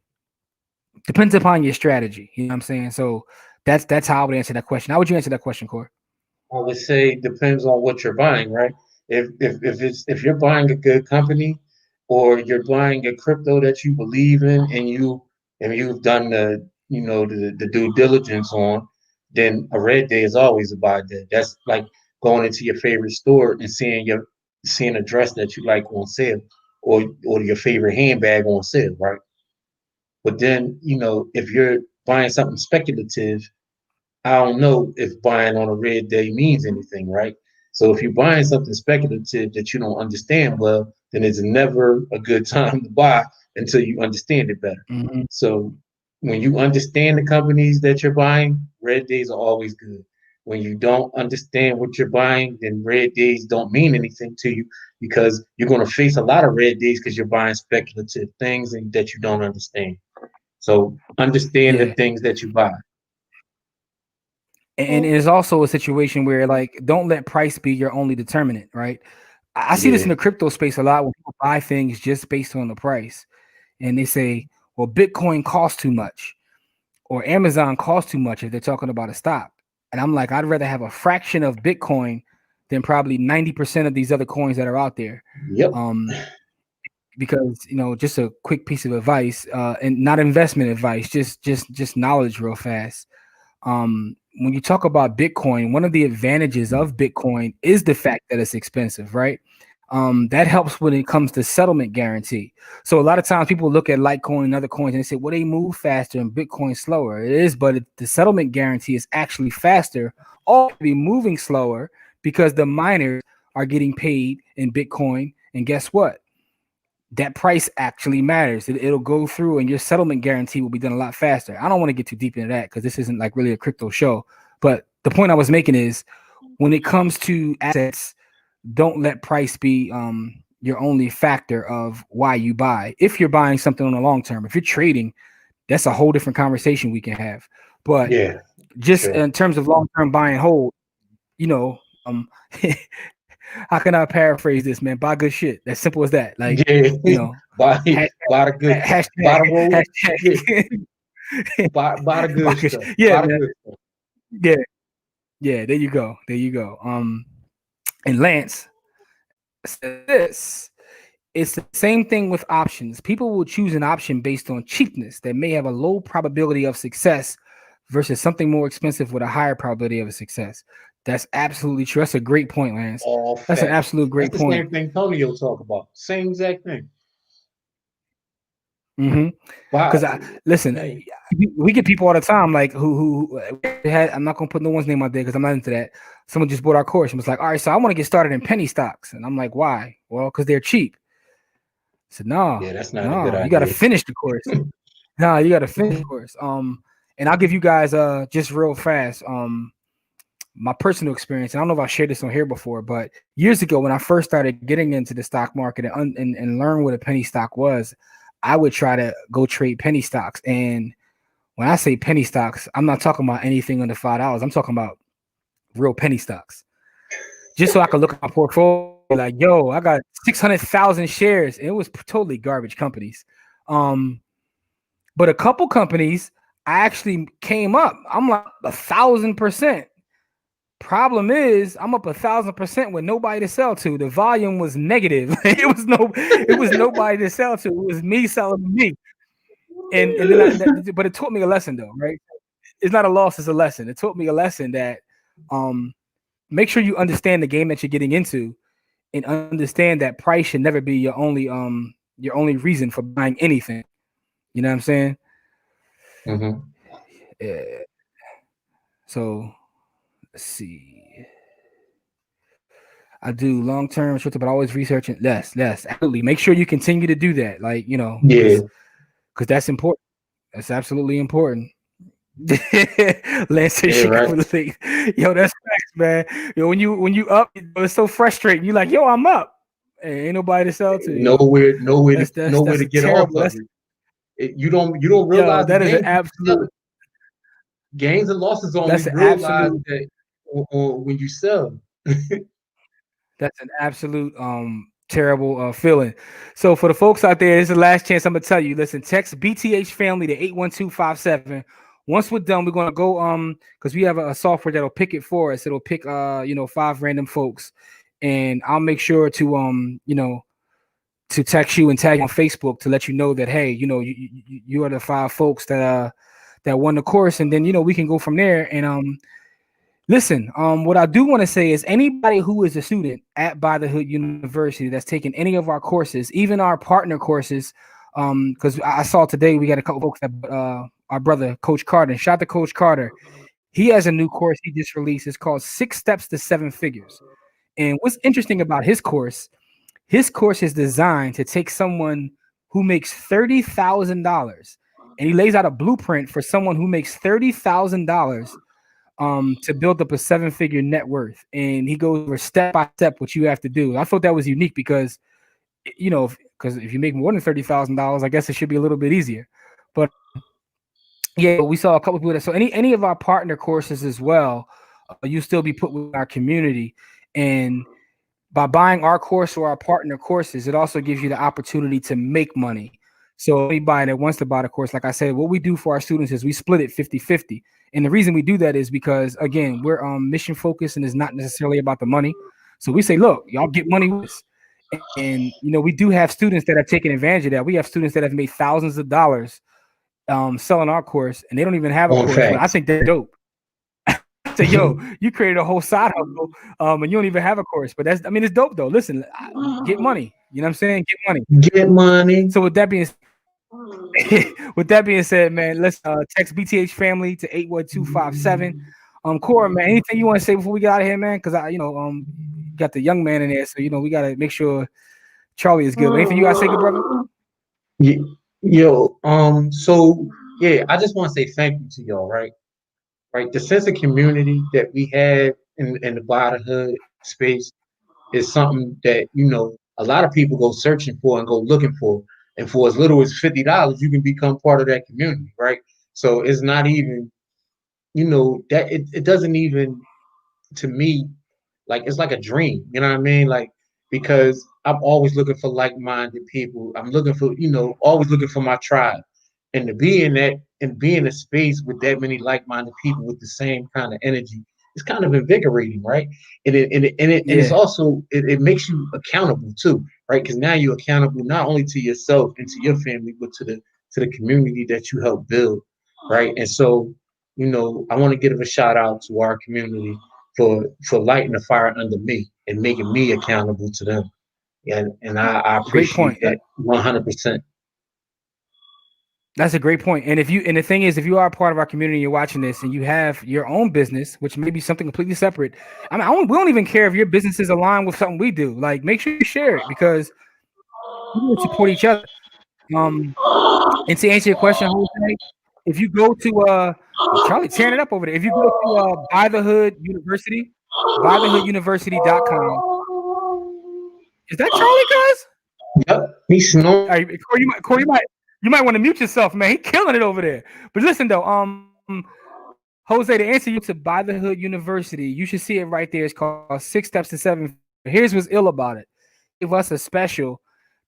Depends upon your strategy. You know what I'm saying? So that's how I would answer that question. How would you answer that question, Corey? I would say depends on what you're buying, right? If you're buying a good company, or you're buying a crypto that you believe in, and you've done the due diligence on, then a red day is always a buy day. That's like going into your favorite store and seeing a dress that you like on sale, or your favorite handbag on sale, right? But then, if you're buying something speculative, I don't know if buying on a red day means anything, right? So if you're buying something speculative that you don't understand well, then it's never a good time to buy until you understand it better. Mm-hmm. So when you understand the companies that you're buying, red days are always good. When you don't understand what you're buying, then red days don't mean anything to you, because you're going to face a lot of red days because you're buying speculative things and that you don't understand. So understand the things that you buy. And it's also a situation where, like, don't let price be your only determinant, right? I see this in the crypto space a lot when people buy things just based on the price. And they say, well, Bitcoin costs too much, or Amazon costs too much if they're talking about a stock. And I'm like, I'd rather have a fraction of Bitcoin than probably 90% of these other coins that are out there. Yep. Because, just a quick piece of advice, and not investment advice, just knowledge real fast. When you talk about Bitcoin, one of the advantages of Bitcoin is the fact that it's expensive, right? That helps when it comes to settlement guarantee. So a lot of times people look at Litecoin and other coins and they say, well, they move faster and Bitcoin slower. It is, but the settlement guarantee is actually faster, or be moving slower, because the miners are getting paid in Bitcoin. And guess what? That price actually matters. It'll go through, and your settlement guarantee will be done a lot faster. I don't want to get too deep into that because this isn't like really a crypto show. But the point I was making is, when it comes to assets, don't let price be your only factor of why you buy. If you're buying something on the long term, if you're trading, that's a whole different conversation we can have. But in terms of long term buy and hold, how can I paraphrase this, man? Buy good shit. As simple as that. Like, buy the good, buy the good stuff. Yeah. There you go. And Lance, this. It's the same thing with options. People will choose an option based on cheapness that may have a low probability of success versus something more expensive with a higher probability of success. That's absolutely true. That's a great point, Lance. All That's an facts. absolute great That's the point. same thing Tony will talk about. Same exact thing. Because listen, we get people all the time like who had. I'm not gonna put no one's name out there because I'm not into that. Someone just bought our course and was like, "All right, so I want to get started in penny stocks," and I'm like, "Why?" Well, because they're cheap. I said, "No, yeah, that's not a good idea. You got to finish the course. No, you got to finish the course." And I'll give you guys just real fast my personal experience. I don't know if I shared this on here before, but years ago when I first started getting into the stock market and learn what a penny stock was, I would try to go trade penny stocks. And when I say penny stocks, I'm not talking about anything under $5. I'm talking about real penny stocks. Just so I could look at my portfolio, like, yo, I got 600,000 shares. And it was totally garbage companies. But a couple companies, I actually came up. I'm like 1,000%. Problem is, I'm up 1,000% with nobody to sell to. The volume was negative. It was nobody to sell to. It was me selling to me. And then but it taught me a lesson though, right? It's not a loss, it's a lesson. It taught me a lesson that make sure you understand the game that you're getting into and understand that price should never be your only reason for buying anything. You know what I'm saying? Mm-hmm. Yeah. So let's see. I do long term, short term, but always researching. Yes, absolutely. Make sure you continue to do that. Like, you know, yeah, because that's important. That's absolutely important. Lance said, yeah, right. Yo, that's facts, man. Yo, when you up, it's so frustrating. You like, yo, I'm up. Ain't nobody to sell to. Nowhere to get terrible, off of it. You don't realize. Yo, that is an absolute gains and losses only realize that when you sell. That's an absolute terrible feeling. So for the folks out there, this is the last chance I'm gonna tell you. Listen, text BTH family to 81257. Once we're done, we're gonna go because we have a software that'll pick it for us. It'll pick 5 random folks, and I'll make sure to to text you and tag you on Facebook to let you know that, hey, you are the 5 folks that won the course, and then we can go from there. And listen, what I do want to say is anybody who is a student at By the Hood University that's taken any of our courses, even our partner courses, because I saw today we got a couple folks that our brother Coach Carter, shout out to Coach Carter. He has a new course he just released. It's called 6 Steps to 7 Figures. And what's interesting about his course is designed to take someone who makes $30,000 and he lays out a blueprint for someone who makes $30,000 to build up a 7-figure net worth. And he goes over step by step what you have to do. I thought that was unique because, because if you make more than $30,000, I guess it should be a little bit easier. But yeah, we saw a couple of people that, so any of our partner courses as well, you still be put with our community. And by buying our course or our partner courses, it also gives you the opportunity to make money. So anybody that wants to buy the course, like I said, what we do for our students is we split it 50-50. And the reason we do that is because, again, we're mission focused and it's not necessarily about the money. So we say, look, y'all get money with us. And, we do have students that have taken advantage of that. We have students that have made thousands of dollars selling our course, and they don't even have a course. But I think they're dope. So, yo, you created a whole side hustle, and you don't even have a course. But it's dope though. Listen, get money. You know what I'm saying? Get money. Get money. So with that being said, man, let's text BTH family to 81257. Cora, man, anything you want to say before we get out of here, man? Because I, got the young man in there, so we got to make sure Charlie is good. Anything you got to say, good brother? Yeah, yo, so yeah, I just want to say thank you to y'all, right? The sense of community that we have in the By the Hood space is something that a lot of people go searching for and go looking for, and for as little as $50, you can become part of that community, right? So it's not even, that it doesn't even, to me, like it's like a dream, you know what I mean? Like, because I'm always looking for like-minded people. I'm looking for, always looking for my tribe. And to be in that and be in a space with that many like-minded people with the same kind of energy it's kind of invigorating, right? And it's also it makes you accountable too, right? Because now you're accountable not only to yourself and to your family, but to the community that you help build, right? And so, I want to give a shout out to our community for lighting the fire under me and making me accountable to them. And I Great appreciate point. that 100%. That's a great point. And the thing is, if you are a part of our community, you're watching this, and you have your own business, which may be something completely separate. I mean, we don't even care if your business is aligned with something we do. Like, make sure you share it because we support each other. And to answer your question, Jose, if you go to Charlie tearing it up over there. If you go to Buy the Hood University, buythehooduniversity.com. Is that Charlie, guys? Yep, he's snoring. Right, Corey, you might want to mute yourself, man. He's killing it over there. But listen though, Jose, to answer you to Buy the Hood University, you should see it right there. It's called 6 Steps to 7. Here's what's ill about it. Give us a special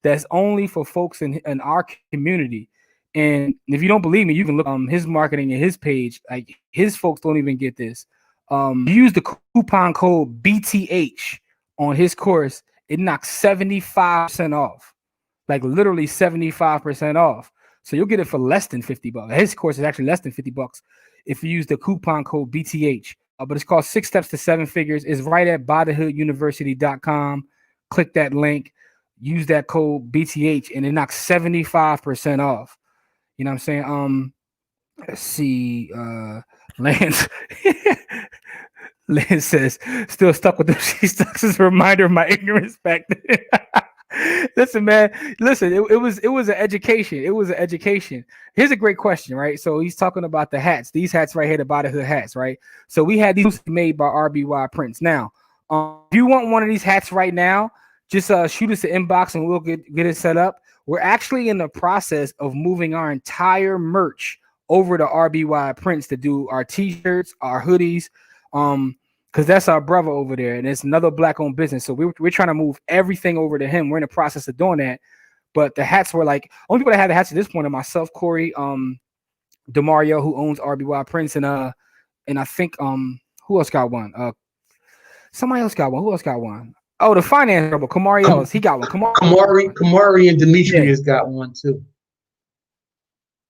that's only for folks in our community. And if you don't believe me, you can look his marketing and his page. Like, his folks don't even get this. Use the coupon code BTH on his course. It knocks 75% off. Like, literally 75% off. So you'll get it for less than $50. His course is actually less than $50 if you use the coupon code BTH. But it's called 6 Steps to 7 Figures. It's right at buythehooduniversity.com. Click that link. Use that code BTH, and it knocks 75% off. You know what I'm saying? Let's see. Lance Lance says, still stuck with them. She stuck as a reminder of my ignorance back then. Listen, man. Listen, it was an education. It was an education. Here's a great question, right? So he's talking about the hats. These hats right here, the Buy the Hood hats, right? So we had these made by RBY Prints. Now, if you want one of these hats right now, just shoot us an inbox and we'll get it set up. We're actually in the process of moving our entire merch over to RBY Prints to do our t-shirts, our hoodies, because that's our brother over there, and it's another black-owned business. So we're trying to move everything over to him. We're in the process of doing that. But the hats were like, only people that had the hats at this point are myself, Corey, Demario, who owns RBY Prints, and I think who else got one? Somebody else got one. Who else got one? Oh, the finance rebel, Kamari Ellis. He got one. Kamari and Demetrius got one too.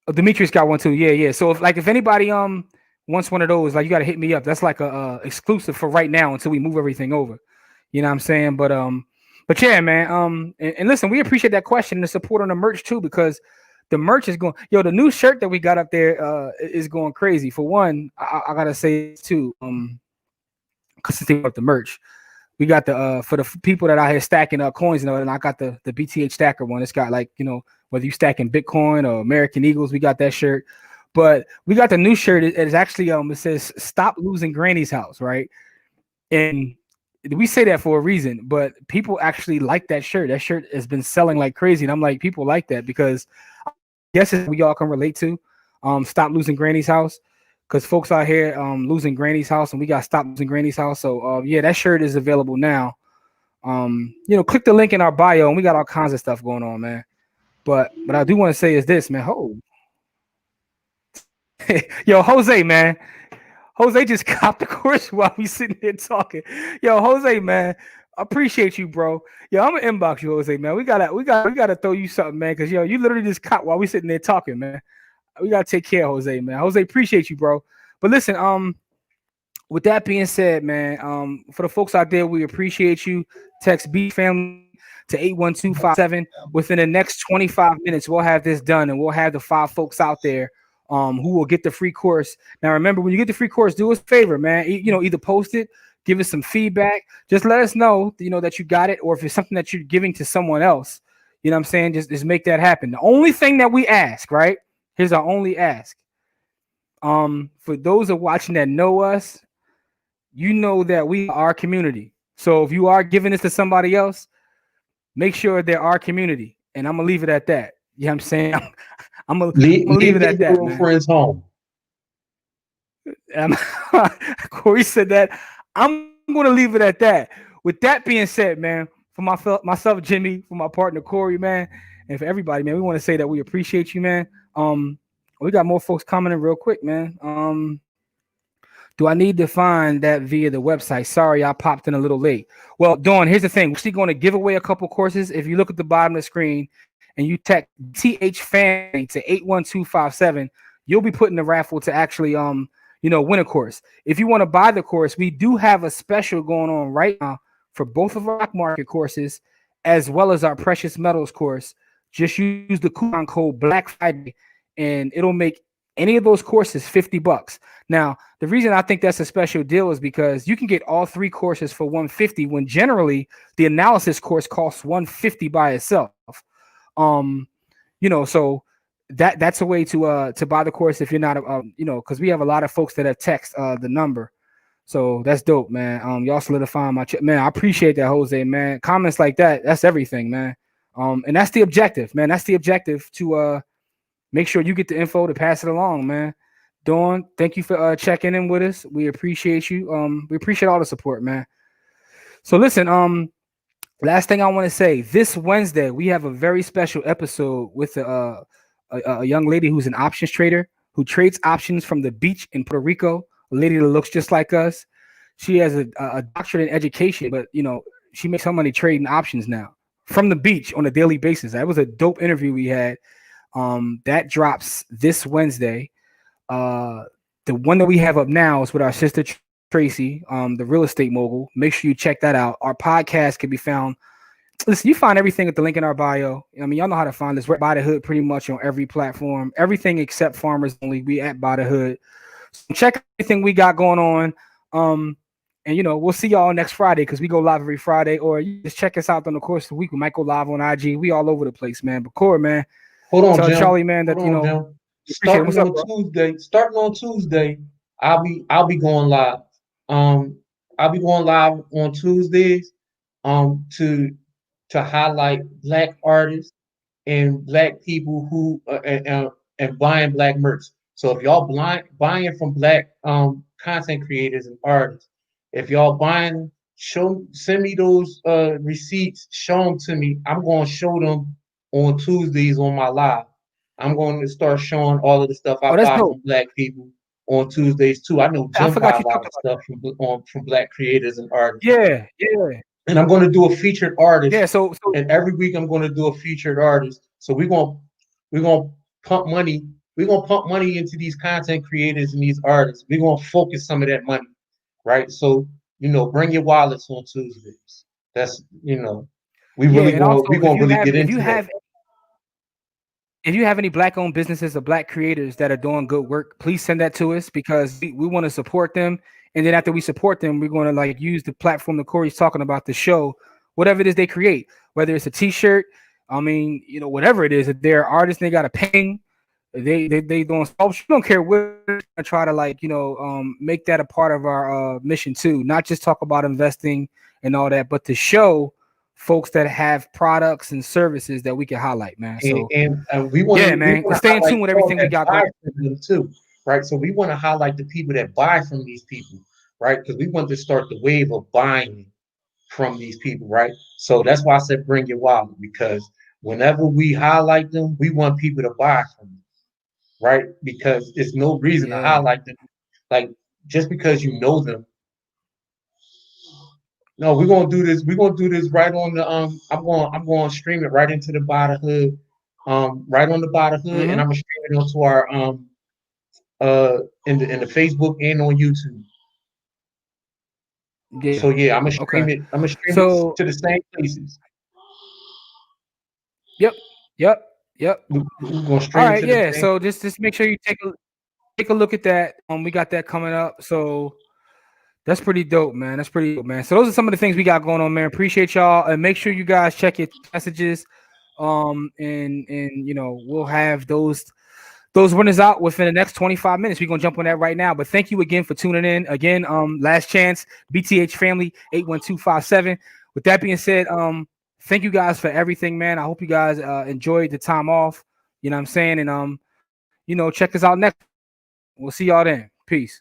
Oh, Demetrius got one too. Yeah. So if anybody wants one of those, like, you got to hit me up. That's like a exclusive for right now until we move everything over. You know what I'm saying? But yeah, man. And listen, we appreciate that question and the support on the merch too, because the merch is going. Yo, the new shirt that we got up there is going crazy. For one, I gotta say too, because about the merch. We got the for the people that out here stacking up coins, and I got the BTH stacker one. It's got, like, whether you stacking Bitcoin or American Eagles, we got that shirt. But we got the new shirt. It's actually it says "Stop Losing Granny's House," right? And we say that for a reason, but people actually like that shirt. That shirt has been selling like crazy, and I'm like, people like that because I guess we all can relate to. Stop losing Granny's house. Because folks out here losing Granny's house, and we got to stop losing Granny's house. So yeah, that shirt is available now. Click the link in our bio, and we got all kinds of stuff going on, man. But I do want to say is this, man. Yo, Jose, man. Jose just copped the course while we sitting here talking. Yo, Jose, man. I appreciate you, bro. Yo, I'm gonna inbox you, Jose, man. We gotta throw you something, man. Cause you literally just copped while we sitting there talking, man. We gotta take care of Jose, man. Jose, appreciate you, bro. But listen, with that being said, man, for the folks out there, we appreciate you. Text B Family to 81257. Within the next 25 minutes, we'll have this done, and we'll have the 5 folks out there who will get the free course. Now, remember, when you get the free course, do us a favor, man. Either post it, give us some feedback. Just let us know, that you got it, or if it's something that you're giving to someone else. You know what I'm saying? Just make that happen. The only thing that we ask, right? Here's our only ask. For those of watching that know us, you know that we are our community. So if you are giving this to somebody else, make sure they're our community. And I'm gonna leave it at that. You know what I'm saying? I'm gonna leave it at that. Girlfriend's home. Corey said that. I'm gonna leave it at that. With that being said, man, for myself, Jimmy, for my partner Corey, man, and for everybody, man, we want to say that we appreciate you, man. We got more folks coming in real quick, man. Do I need to find that via the website? Sorry, I popped in a little late. Well, Dawn, here's the thing. We're actually going to give away a couple courses. If you look at the bottom of the screen and you text TH Family to 81257, you'll be put in the raffle to actually win a course. If you want to buy the course, we do have a special going on right now for both of our market courses as well as our precious metals course. Just use the coupon code Black Friday and it'll make any of those courses $50. Now, the reason I think that's a special deal is because you can get all three courses for $150 when generally the analysis course costs $150 by itself. So that's a way to buy the course if you're not because we have a lot of folks that have text the number. So that's dope, man. Y'all solidifying my man. I appreciate that, Jose, man. Comments like that, that's everything, man. And that's the objective, man. That's the objective to make sure you get the info to pass it along, man. Dawn, thank you for checking in with us. We appreciate you. We appreciate all the support, man. So listen, last thing I want to say, this Wednesday, we have a very special episode with a young lady who's an options trader who trades options from the beach in Puerto Rico, a lady that looks just like us. She has a doctorate in education, but, she makes her money trading options now from the beach on a daily basis. That was a dope interview we had. That drops this Wednesday. The one that we have up now is with our sister Tracy, the real estate mogul. Make sure you check that out. Our podcast can be found. Listen, you find everything at the link in our bio. I mean, y'all know how to find us. We're at Buy the Hood pretty much on every platform. Everything except Farmers Only. We at Buy the Hood. So check everything we got going on. And we'll see y'all next Friday because we go live every Friday. Or you just check us out on the course of the week. We might go live on IG. We all over the place, man. But Core, man. Hold on, tell Jim. Charlie, man, that Jim. Starting on Tuesday, I'll be going live. I'll be going live on Tuesdays to highlight Black artists and Black people who and buying Black merch. So if y'all buying from Black content creators and artists, if y'all buying, send me those receipts, show them to me. I'm going to show them on Tuesdays on my live. I'm going to start showing all of the stuff I buy from Black people on Tuesdays too. I know Jim buy a lot of stuff from Black creators and artists. Yeah. And I'm going to do a featured artist. Yeah. So and every week I'm going to do a featured artist. So we're gonna pump money. We're gonna pump money into these content creators and these artists. We're gonna focus some of that money, right? So bring your wallets on Tuesdays. That's we're gonna really get into that. If you have any Black-owned businesses or Black creators that are doing good work, please send that to us because we want to support them. And then after we support them, we're going to use the platform that Corey's talking about to show whatever it is they create, whether it's a T-shirt, whatever it is. If they're artists, they got a painting, they doing sculpture. We don't care what. I try to make that a part of our mission too, not just talk about investing and all that, but to show folks that have products and services that we can highlight, man. So and we want to stay in tune with everything we got going too, right? So we want to highlight the people that buy from these people, right? Because we want to start the wave of buying from these people, right? So that's why I said bring your wallet, because whenever we highlight them, we want people to buy from them, right? Because there's no reason to highlight them, just because you know them. No, we're gonna do this. We're gonna do this right on the I'm gonna stream it right into the Buy the Hood, right on the Buy the Hood, and I'm gonna stream it onto our in the Facebook and on YouTube. Yeah. So I'm gonna stream it. I'm gonna stream it to the same places. Yep. We're gonna stream all right. So just make sure you take a look at that. We got that coming up. So. That's pretty dope, man. That's pretty dope, man. So those are some of the things we got going on, man. Appreciate y'all, and make sure you guys check your messages. And we'll have those winners out within the next 25 minutes. We're gonna jump on that right now. But thank you again for tuning in. Again, last chance, BTH family 81257. With that being said, thank you guys for everything, man. I hope you guys enjoyed the time off. You know what I'm saying? And check us out next. We'll see y'all then. Peace.